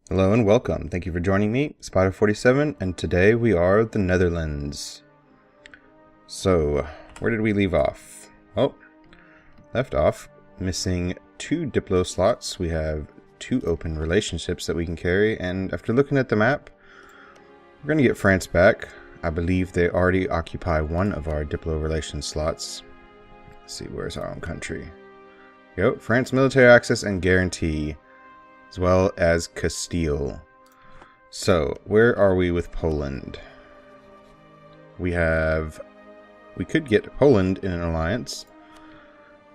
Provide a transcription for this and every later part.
Hello and welcome. Thank you for joining me, Spider47, and today we are the Netherlands. So, where did we leave off? Oh, left off missing 2 Diplo slots. We have 2 open relationships that we can carry, and after looking at the map, we're going to get France back. I believe they already occupy one of our Diplo relation slots. Let's see, where's our own country? Yep, France military access and guarantee, as well as Castile. So, where are we with Poland? We could get Poland in an alliance,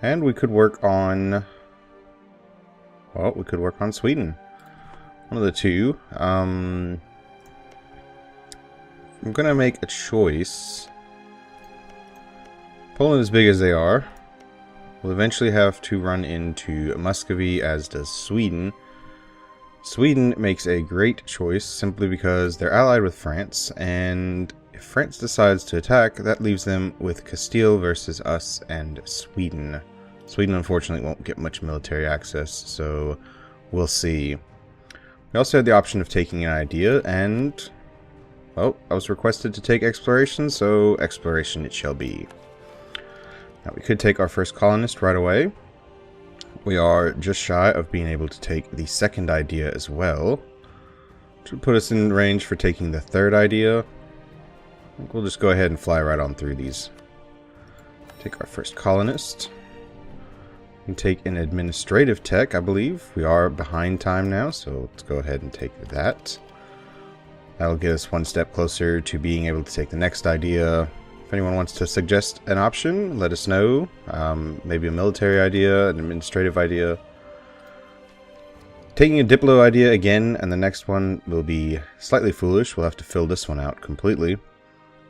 and we could work on, well, we could work on Sweden. One of the two. I'm gonna make a choice. Poland, as big as they are, will eventually have to run into Muscovy, as does Sweden. Sweden makes a great choice simply because they're allied with France, and if France decides to attack, that leaves them with Castile versus us and Sweden. Sweden unfortunately won't get much military access, so we'll see. We also had the option of taking an idea, and well, I was requested to take exploration, so exploration it shall be. Now we could take our first colonist right away. We are just shy of being able to take the second idea as well, which would put us in range for taking the third idea. I think we'll just go ahead and fly right on through these. Take our first colonist. We can take an administrative tech, I believe. We are behind time now, so let's go ahead and take that. That'll get us one step closer to being able to take the next idea. If anyone wants to suggest an option, let us know. Maybe a military idea, an administrative idea. Taking a Diplo idea again, and the next one will be slightly foolish. We'll have to fill this one out completely.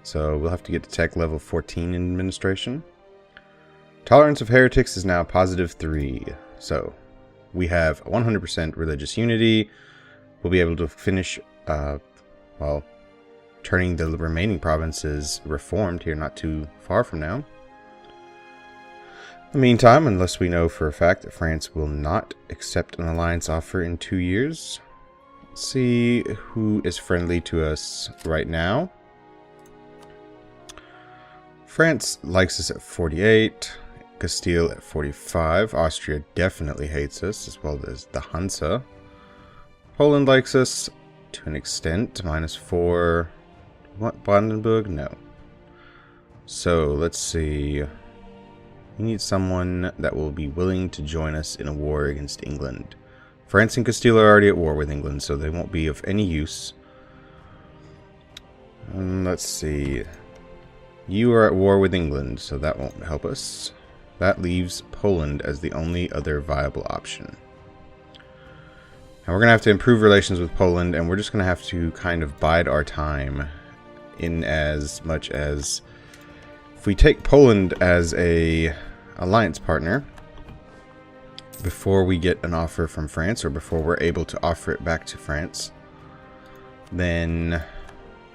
So we'll have to get to tech level 14 in administration. Tolerance of heretics is now +3. So we have 100% religious unity. We'll be able to finish, well, turning the remaining provinces reformed here not too far from now. In the meantime, unless we know for a fact that France will not accept an alliance offer in 2 years, let's see who is friendly to us right now. France likes us at 48, Castile at 45, Austria definitely hates us, as well as the Hansa. Poland likes us to an extent, -4. What, Brandenburg? No. So, let's see. We need someone that will be willing to join us in a war against England. France and Castile are already at war with England, so they won't be of any use. Let's see. You are at war with England, so that won't help us. That leaves Poland as the only other viable option. And we're going to have to improve relations with Poland, and we're just going to have to kind of bide our time, in as much as if we take Poland as a alliance partner before we get an offer from France, or before we're able to offer it back to France, then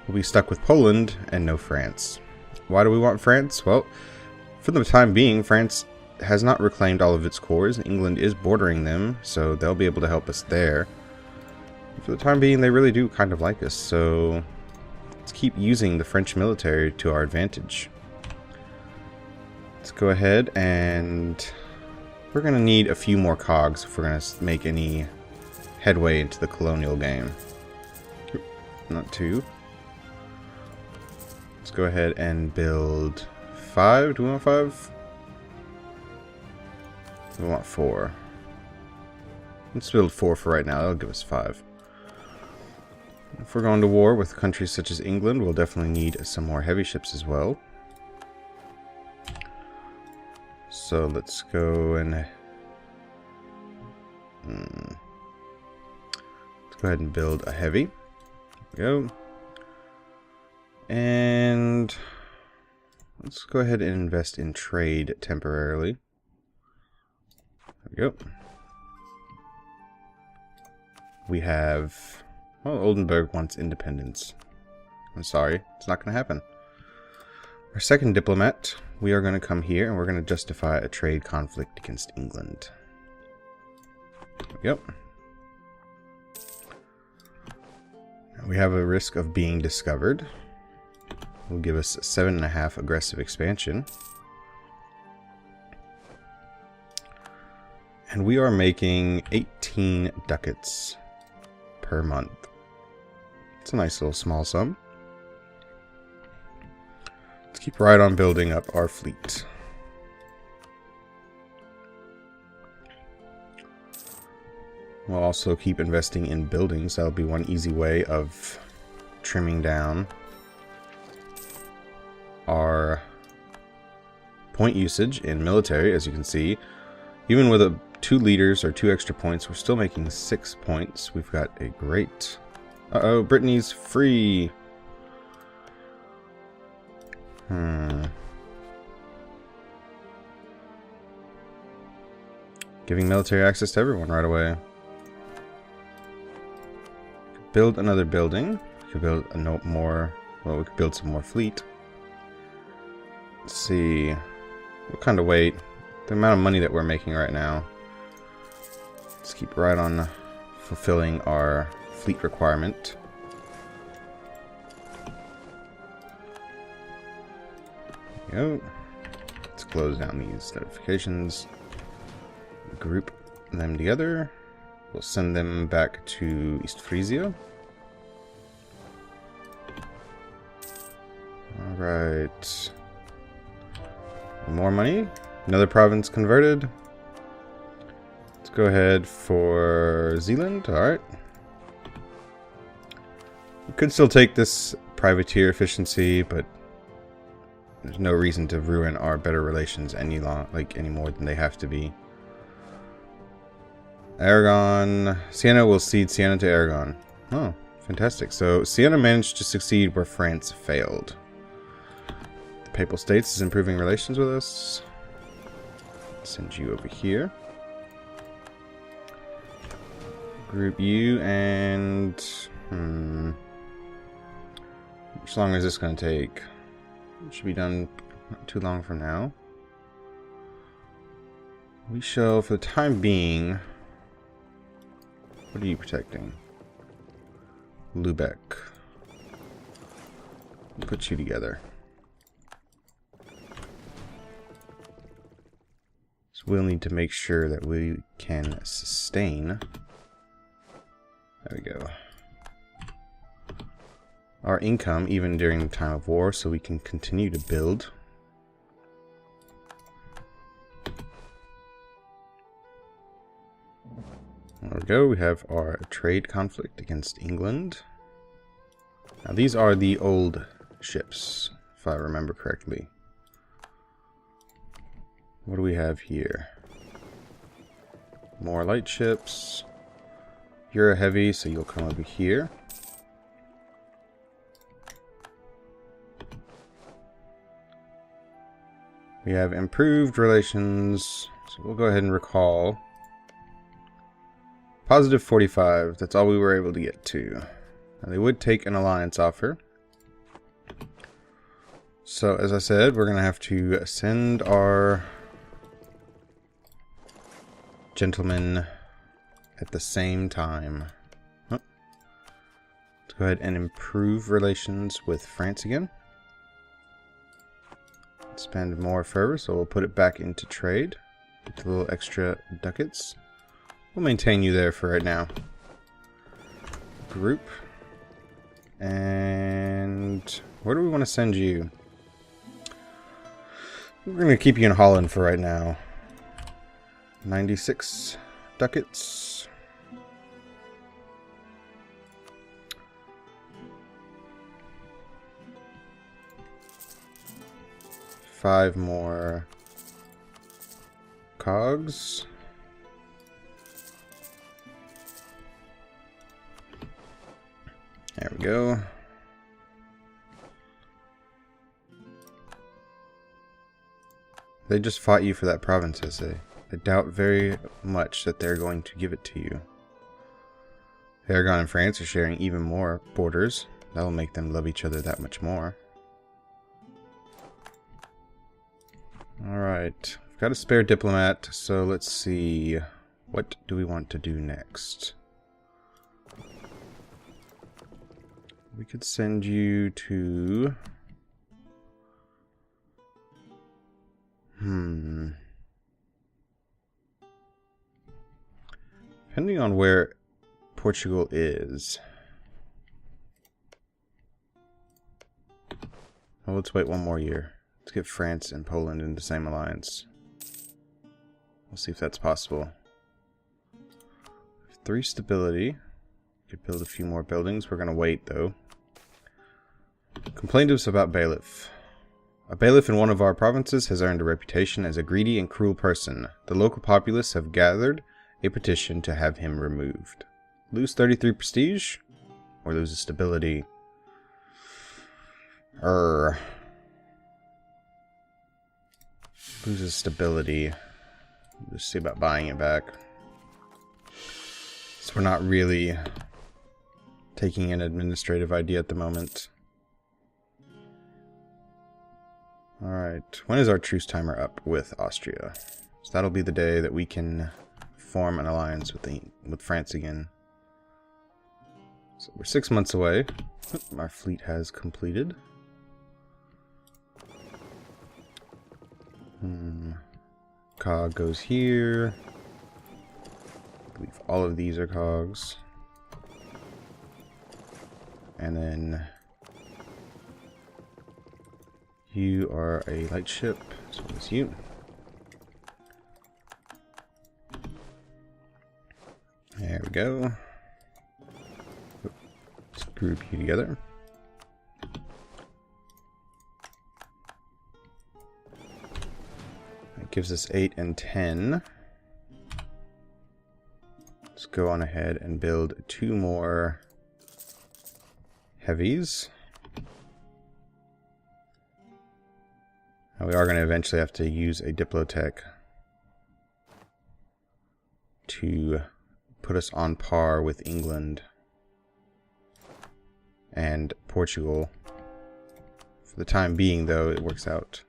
we'll be stuck with Poland and no France. Why do we want France? Well, for the time being, France has not reclaimed all of its cores. England is bordering them, so they'll be able to help us there. For the time being, they really do kind of like us, so let's keep using the French military to our advantage. Let's go ahead, and we're going to need a few more cogs if we're going to make any headway into the colonial game. Not 2. Let's go ahead and build 5. Do we want 5? We want 4. Let's build 4 for right now. That'll give us 5. If we're going to war with countries such as England, we'll definitely need some more heavy ships as well. So let's go and let's go ahead and build a heavy. There we go. And let's go ahead and invest in trade temporarily. There we go. We have, well, Oldenburg wants independence. I'm sorry, it's not going to happen. Our second diplomat, we are going to come here and we're going to justify a trade conflict against England. There we go. We have a risk of being discovered. Will give us 7.5 aggressive expansion. And we are making 18 ducats per month. It's a nice little small sum. Let's keep right on building up our fleet. We'll also keep investing in buildings. That'll be one easy way of trimming down our point usage in military. As you can see, even with 2 leaders or 2 extra points, we're still making 6 points. We've got a great... Uh-oh, Brittany's free! Giving military access to everyone right away. Build another building. We could build a note more. Well, we could build some more fleet. Let's see. What kind of weight? The amount of money that we're making right now. Let's keep right on fulfilling our fleet requirement. There we go. Let's close down these notifications. Group them together. We'll send them back to East Frisia. Alright. More money. Another province converted. Let's go ahead for Zealand. Alright. We could still take this privateer efficiency, but there's no reason to ruin our better relations any more than they have to be. Aragon. Siena will cede Siena to Aragon. Oh, fantastic. So Siena managed to succeed where France failed. The Papal States is improving relations with us. Send you over here. Group you and... How much longer is this going to take? It should be done not too long from now. We shall, for the time being... What are you protecting? Lubeck. We'll put you together. So we'll need to make sure that we can sustain. There we go. Our income even during the time of war, so we can continue to build. There we go. We have our trade conflict against England. Now these are the old ships, if I remember correctly. What do we have here? More light ships. You're a heavy, so you'll come over here. We have improved relations, so we'll go ahead and recall. Positive 45, that's all we were able to get to. Now they would take an alliance offer. So as I said, we're going to have to send our gentlemen at the same time. Oh. Let's go ahead and improve relations with France again. Spend more fervor, so we'll put it back into trade. With a little extra ducats. We'll maintain you there for right now. Group. And where do we want to send you? We're going to keep you in Holland for right now. 96 ducats. Five more cogs. There we go. They just fought you for that province, I say. I doubt very much that they're going to give it to you. Aragon and France are sharing even more borders. That'll make them love each other that much more. Alright, we've got a spare diplomat, so let's see. What do we want to do next? We could send you to... Depending on where Portugal is. Oh, let's wait one more year. Let's get France and Poland in the same alliance. We'll see if that's possible. 3 stability. Could build a few more buildings. We're going to wait, though. Complained to us about bailiff. A bailiff in one of our provinces has earned a reputation as a greedy and cruel person. The local populace have gathered a petition to have him removed. Lose 33 prestige? Or lose a stability? Loses stability. Let's see about buying it back. So we're not really taking an administrative idea at the moment. Alright, when is our truce timer up with Austria? So that'll be the day that we can form an alliance with France again. So we're 6 months away. Our fleet has completed. Cog goes here. I believe all of these are cogs. And then you are a light ship, so it's you. There we go. Let's group you together. That gives us 8 and 10. Let's go on ahead and build 2 more heavies. Now we are going to eventually have to use a Diplotech to put us on par with England and Portugal. For the time being, though, it works out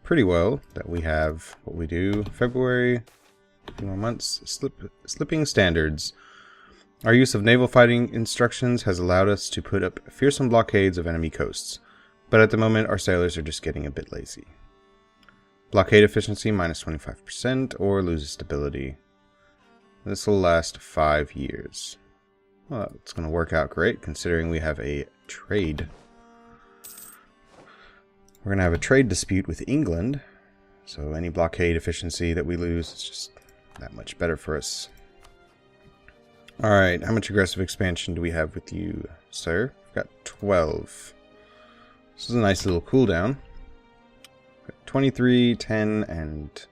pretty well that we have what we do. February, a few more months, slipping standards. Our use of naval fighting instructions has allowed us to put up fearsome blockades of enemy coasts, but at the moment our sailors are just getting a bit lazy. Blockade efficiency minus 25% or loses stability. This will last 5 years. Well, it's going to work out great considering we have a trade. We're going to have a trade dispute with England, so any blockade efficiency that we lose is just that much better for us. Alright, how much aggressive expansion do we have with you, sir? We've got 12. This is a nice little cooldown. 23, 10, and...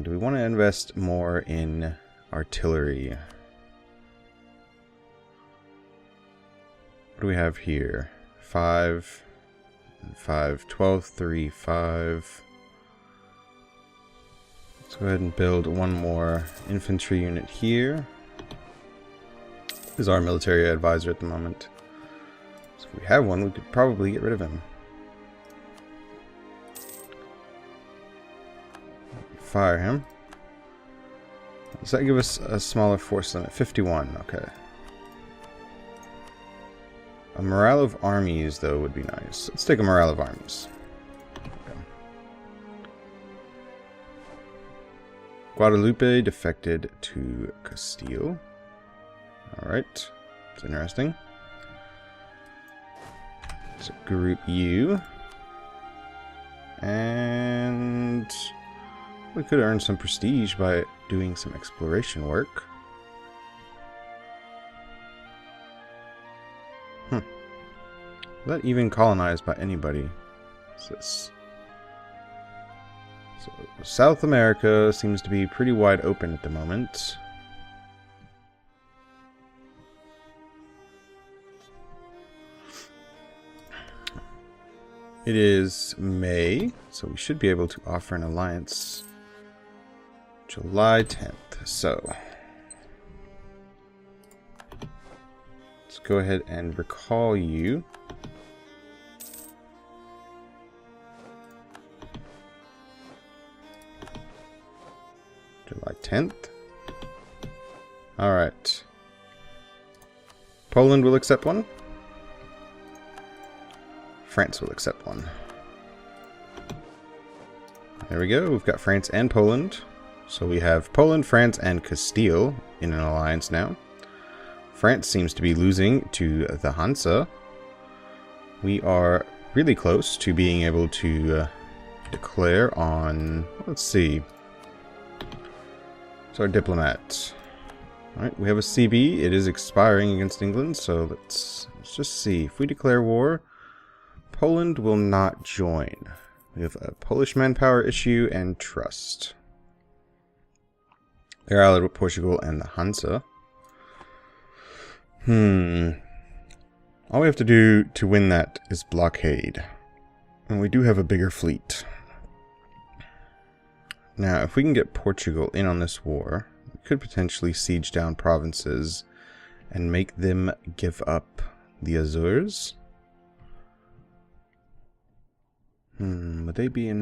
do we want to invest more in artillery? What do we have here? 5, and 5, 12, 3, 5. Let's go ahead and build one more infantry unit here. This is our military advisor at the moment. So if we have one, we could probably get rid of him. Fire him. Does that give us a smaller force limit? 51, okay. A morale of armies, though, would be nice. Let's take a morale of armies. Okay. Guadalupe defected to Castile. Alright. That's interesting. So group U. And we could earn some prestige by doing some exploration work. Not even colonized by anybody. What's this? So, South America seems to be pretty wide open at the moment. It is May, so we should be able to offer an alliance July 10th. So let's go ahead and recall you. July 10th. Alright. Poland will accept one. France will accept one. There we go. We've got France and Poland. So we have Poland, France, and Castile in an alliance now. France seems to be losing to the Hansa. We are really close to being able to declare on... Let's see. So our diplomat. Alright, we have a CB. It is expiring against England, so let's just see. If we declare war, Poland will not join. We have a Polish manpower issue and trust. They're allied with Portugal and the Hansa. All we have to do to win that is blockade. And we do have a bigger fleet. Now, if we can get Portugal in on this war, we could potentially siege down provinces and make them give up the Azores. Would they be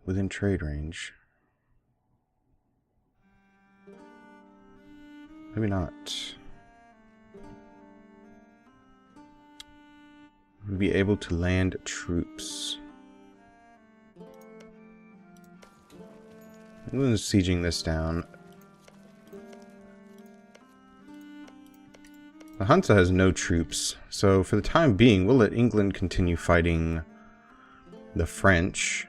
within trade range? Maybe not. We'd be able to land troops. England's sieging this down. The Hansa has no troops, so for the time being, we'll let England continue fighting the French.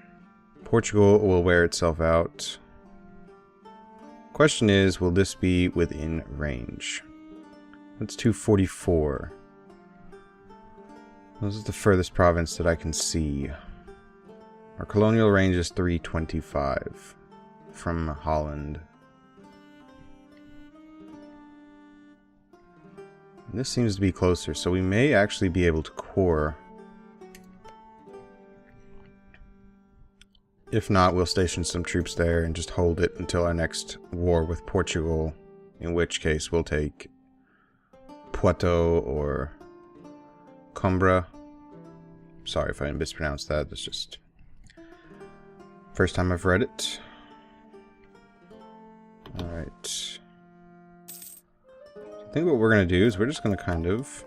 Portugal will wear itself out. Question is, will this be within range? That's 244. This is the furthest province that I can see. Our colonial range is 325 from Holland. And this seems to be closer, so we may actually be able to core. If not, we'll station some troops there and just hold it until our next war with Portugal, in which case we'll take Poitou or Coimbra. Sorry if I mispronounced that, it's just first time I've read it. Alright. I think what we're going to do is we're just going to kind of...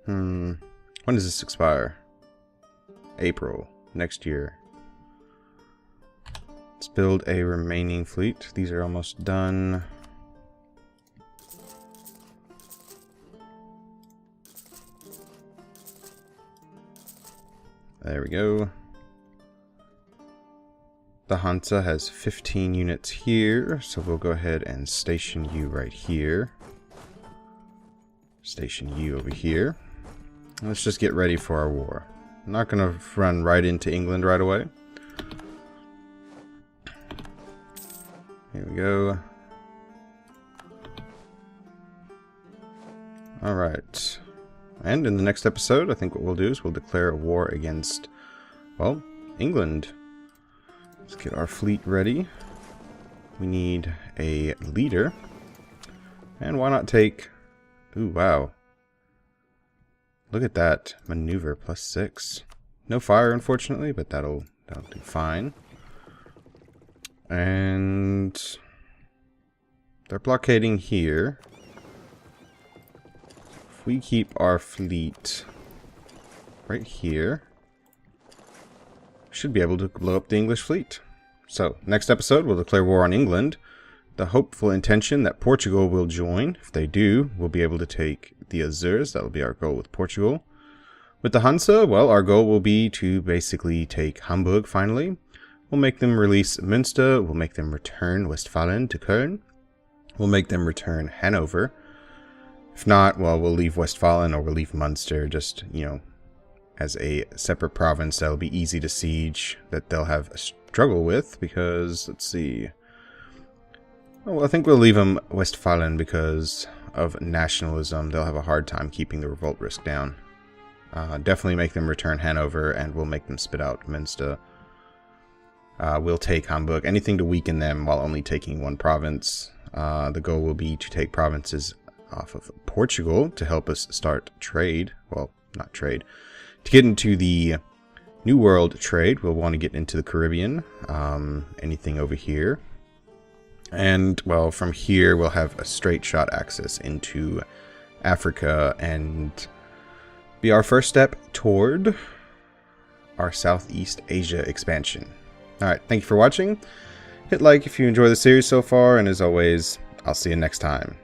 When does this expire? April next year. Let's build a remaining fleet. These are almost done. There we go. The Hansa has 15 units here, so we'll go ahead and station you right here. Station you over here. Let's just get ready for our war. I'm not going to run right into England right away. Here we go. Alright. And in the next episode, I think what we'll do is we'll declare a war against, well, England. Let's get our fleet ready. We need a leader. And why not take... Ooh, wow. Look at that. Maneuver +6. No fire, unfortunately, but that'll do fine. And... they're blockading here. If we keep our fleet right here, we should be able to blow up the English fleet. So, next episode, we'll declare war on England. The hopeful intention that Portugal will join. If they do, we'll be able to take the Azores. That'll be our goal with Portugal. With the Hansa, well, our goal will be to basically take Hamburg finally. We'll make them release Münster. We'll make them return Westphalen to Köln. We'll make them return Hanover. If not, well, we'll leave Westphalen or we'll leave Münster just, you know, as a separate province that'll be easy to siege, that they'll have a struggle with because, let's see... Well, I think we'll leave them Westphalen because of nationalism. They'll have a hard time keeping the revolt risk down. Definitely make them return Hanover, and we'll make them spit out Münster. We'll take Hamburg. Anything to weaken them while only taking one province. The goal will be to take provinces off of Portugal to help us start trade. Well, not trade. To get into the New World trade, we'll want to get into the Caribbean. Anything over here. And, well, from here we'll have a straight shot access into Africa and be our first step toward our Southeast Asia expansion. Alright, thank you for watching. Hit like if you enjoy the series so far, and as always, I'll see you next time.